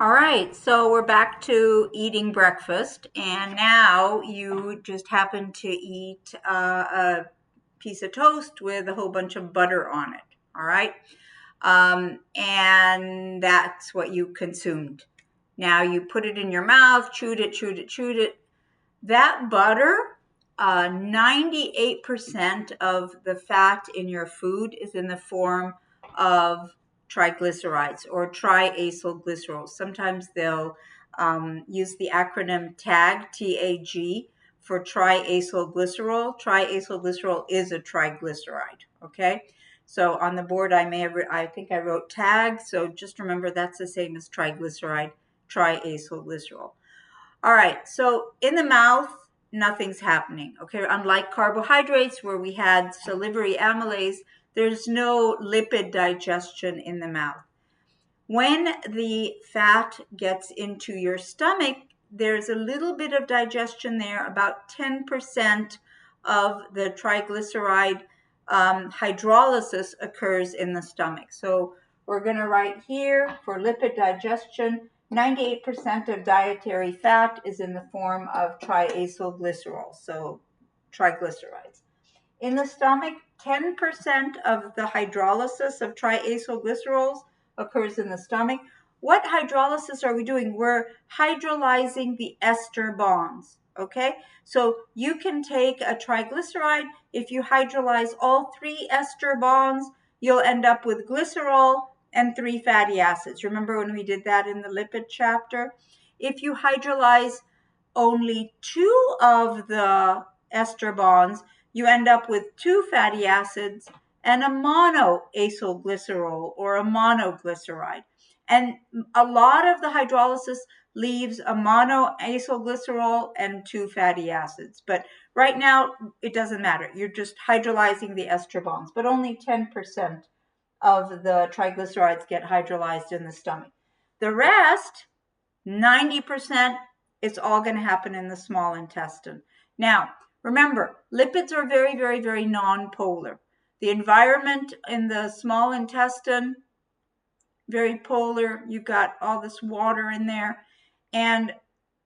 All right, so we're back to eating breakfast, and now you just happen to eat a piece of toast with a whole bunch of butter on it. All right, and that's what you consumed. Now you put it in your mouth, chewed it, chewed it, chewed it. That butter, 98% of the fat in your food is in the form of triglycerides or triacylglycerols. Sometimes they'll use the acronym TAG, T-A-G, for triacylglycerol. Triacylglycerol is a triglyceride, okay? So on the board, I think I wrote TAG, so just remember that's the same as triglyceride, triacylglycerol. All right, so in the mouth, nothing's happening, okay? Unlike carbohydrates where we had salivary amylase, there's no lipid digestion in the mouth. When the fat gets into your stomach, there's a little bit of digestion there. About 10% of the triglyceride hydrolysis occurs in the stomach. So we're going to write here for lipid digestion, 98% of dietary fat is in the form of triacylglycerol, so triglycerides. In the stomach, 10% of the hydrolysis of triacylglycerols occurs in the stomach. What hydrolysis are we doing? We're hydrolyzing the ester bonds, okay? So you can take a triglyceride. If you hydrolyze all 3 ester bonds, you'll end up with glycerol and 3 fatty acids. Remember when we did that in the lipid chapter? If you hydrolyze only 2 of the ester bonds, you end up with 2 fatty acids and a monoacylglycerol or a monoglyceride. And a lot of the hydrolysis leaves a monoacylglycerol and 2 fatty acids. But right now, it doesn't matter. You're just hydrolyzing the ester bonds, but only 10% of the triglycerides get hydrolyzed in the stomach. The rest, 90%, it's all going to happen in the small intestine. Now, remember, lipids are very, very, very non-polar. The environment in the small intestine, very polar. You've got all this water in there. And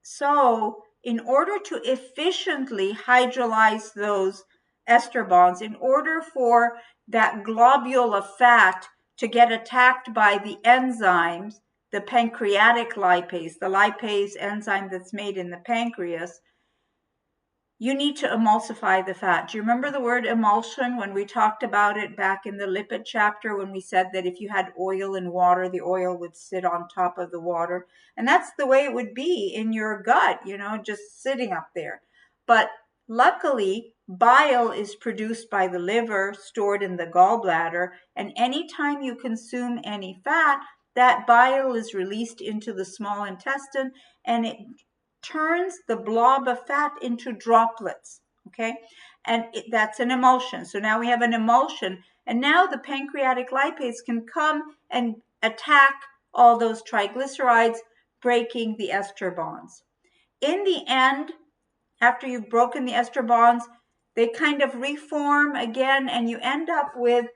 so in order to efficiently hydrolyze those ester bonds, in order for that globule of fat to get attacked by the enzymes, the pancreatic lipase, the lipase enzyme that's made in the pancreas, you need to emulsify the fat. Do you remember the word emulsion when we talked about it back in the lipid chapter when we said that if you had oil and water, the oil would sit on top of the water? And that's the way it would be in your gut, just sitting up there. But luckily, bile is produced by the liver, stored in the gallbladder, and anytime you consume any fat, that bile is released into the small intestine and it turns the blob of fat into droplets, okay? And that's an emulsion. So now we have an emulsion, and now the pancreatic lipase can come and attack all those triglycerides, breaking the ester bonds. In the end, after you've broken the ester bonds, they kind of reform again, and you end up with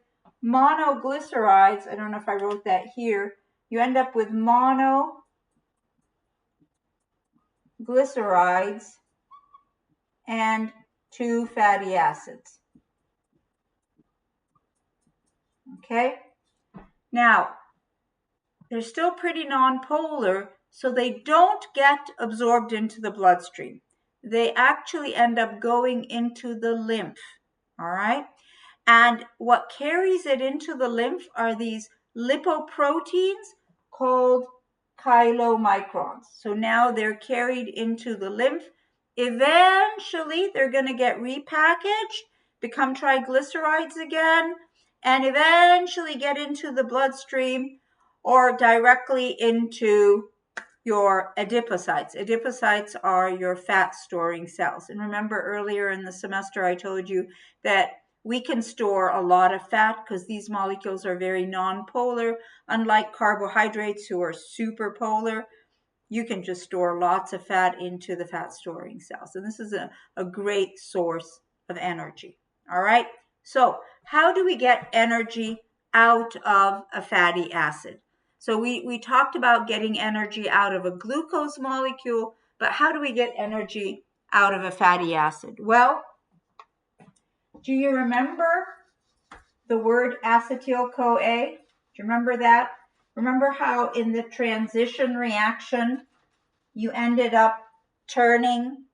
monoglycerides. I don't know if I wrote that here. You end up with monoglycerides and 2 fatty acids. Okay? Now, they're still pretty non-polar, so they don't get absorbed into the bloodstream. They actually end up going into the lymph, all right? And what carries it into the lymph are these lipoproteins called chylomicrons. So now they're carried into the lymph. Eventually, they're going to get repackaged, become triglycerides again, and eventually get into the bloodstream or directly into your adipocytes. Adipocytes are your fat-storing cells. And remember earlier in the semester I told you that we can store a lot of fat because these molecules are very non-polar. Unlike carbohydrates who are super polar, you can just store lots of fat into the fat-storing cells. And this is a great source of energy. All right? So how do we get energy out of a fatty acid? So we talked about getting energy out of a glucose molecule, but how do we get energy out of a fatty acid? Well, do you remember the word acetyl-CoA? Do you remember that? Remember how in the transition reaction, you ended up turning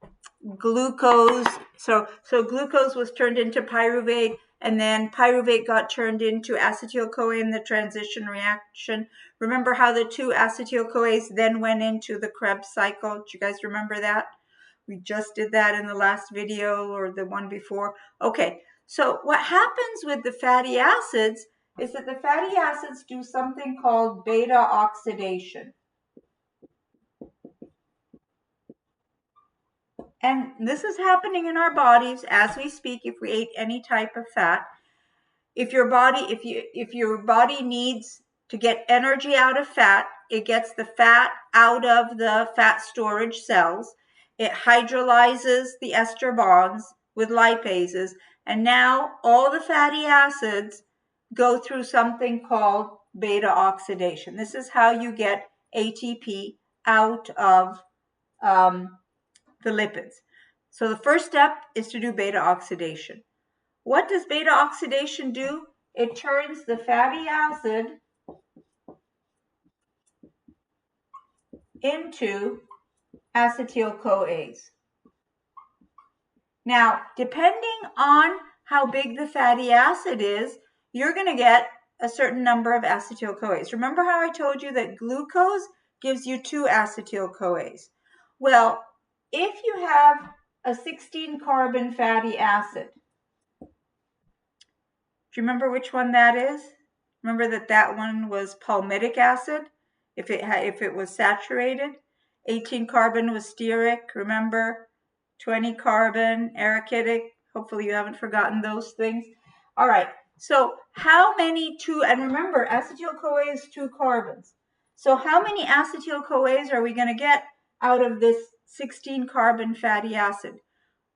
glucose. So glucose was turned into pyruvate, and then pyruvate got turned into acetyl-CoA in the transition reaction. Remember how the two acetyl-CoAs then went into the Krebs cycle? Do you guys remember that? We just did that in the last video or the one before. Okay, so what happens with the fatty acids is that the fatty acids do something called beta oxidation. And this is happening in our bodies as we speak if we ate any type of fat. If your body needs to get energy out of fat, it gets the fat out of the fat storage cells. It hydrolyzes the ester bonds with lipases, and now all the fatty acids go through something called beta oxidation. This is how you get ATP out of the lipids. So the first step is to do beta oxidation. What does beta oxidation do? It turns the fatty acid into acetyl-CoAs. Now, depending on how big the fatty acid is, you're going to get a certain number of acetyl-CoAs. Remember how I told you that glucose gives you 2 acetyl-CoAs? Well, if you have a 16-carbon fatty acid, do you remember which one that is? Remember that one was palmitic acid, if it was saturated. 18 carbon was stearic, remember? 20 carbon, arachidic. Hopefully you haven't forgotten those things. All right, so how many and remember, acetyl-CoA is 2 carbons. So how many acetyl-CoAs are we going to get out of this 16 carbon fatty acid?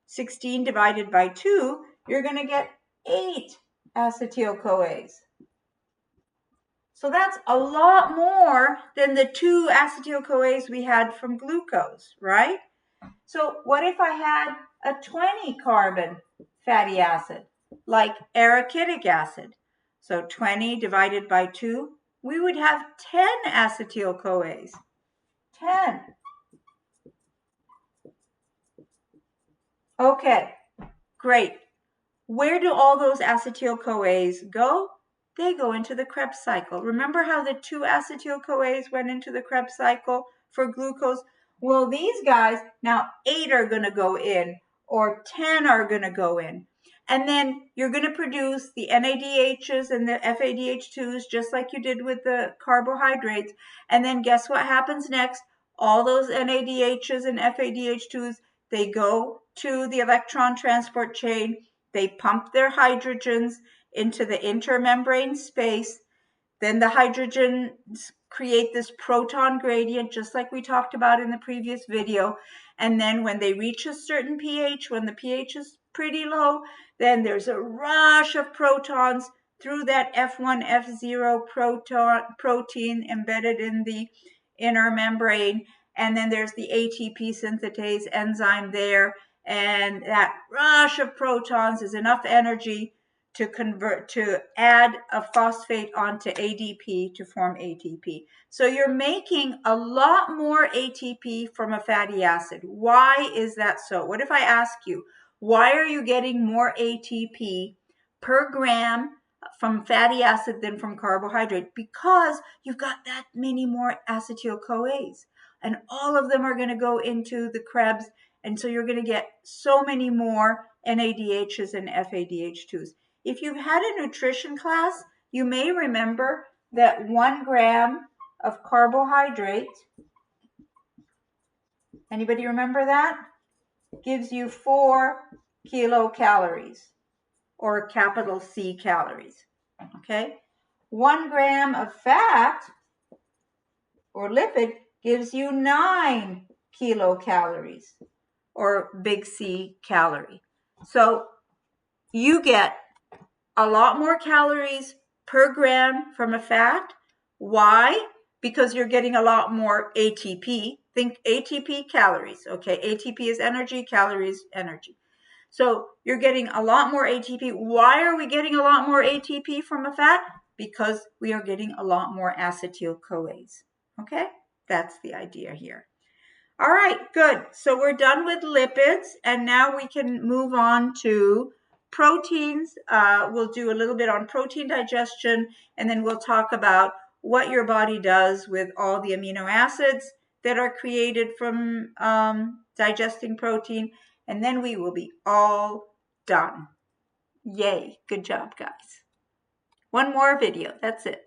16 divided by 2, you're going to get 8 acetyl-CoAs. So that's a lot more than the 2 acetyl-CoAs we had from glucose, right? So what if I had a 20 carbon fatty acid, like arachidic acid? So 20 divided by 2, we would have 10 acetyl-CoAs. 10. Okay, great. Where do all those acetyl-CoAs go? They go into the Krebs cycle. Remember how the 2 acetyl-CoAs went into the Krebs cycle for glucose? Well, these guys, now 8 are going to go in, or 10 are going to go in. And then you're going to produce the NADHs and the FADH2s just like you did with the carbohydrates. And then guess what happens next? All those NADHs and FADH2s, they go to the electron transport chain. They pump their hydrogens into the intermembrane space. Then the hydrogens create this proton gradient, just like we talked about in the previous video. And then when they reach a certain pH, when the pH is pretty low, then there's a rush of protons through that F1, F0 protein embedded in the inner membrane. And then there's the ATP synthetase enzyme there. And that rush of protons is enough energy to add a phosphate onto ADP to form ATP. So you're making a lot more ATP from a fatty acid. Why is that so? What if I ask you, why are you getting more ATP per gram from fatty acid than from carbohydrate? Because you've got that many more acetyl-CoAs, and all of them are going to go into the Krebs, and so you're going to get so many more NADHs and FADH2s. If you've had a nutrition class, you may remember that 1 gram of carbohydrate, anybody remember that? Gives you 4 kilocalories, or capital C calories, okay? 1 gram of fat or lipid gives you 9 kilocalories, or big C calorie. So you get a lot more calories per gram from a fat. Why? because you're getting a lot more ATP. Think ATP, calories, okay? ATP is energy, calories, energy. So you're getting a lot more ATP. Why are we getting a lot more ATP from a fat? Because we are getting a lot more acetyl-CoAs, okay? That's the idea here. All right, good. So we're done with lipids, and now we can move on to proteins. We'll do a little bit on protein digestion, and then we'll talk about what your body does with all the amino acids that are created from digesting protein, and then we will be all done. Yay, good job, guys. One more video, that's it.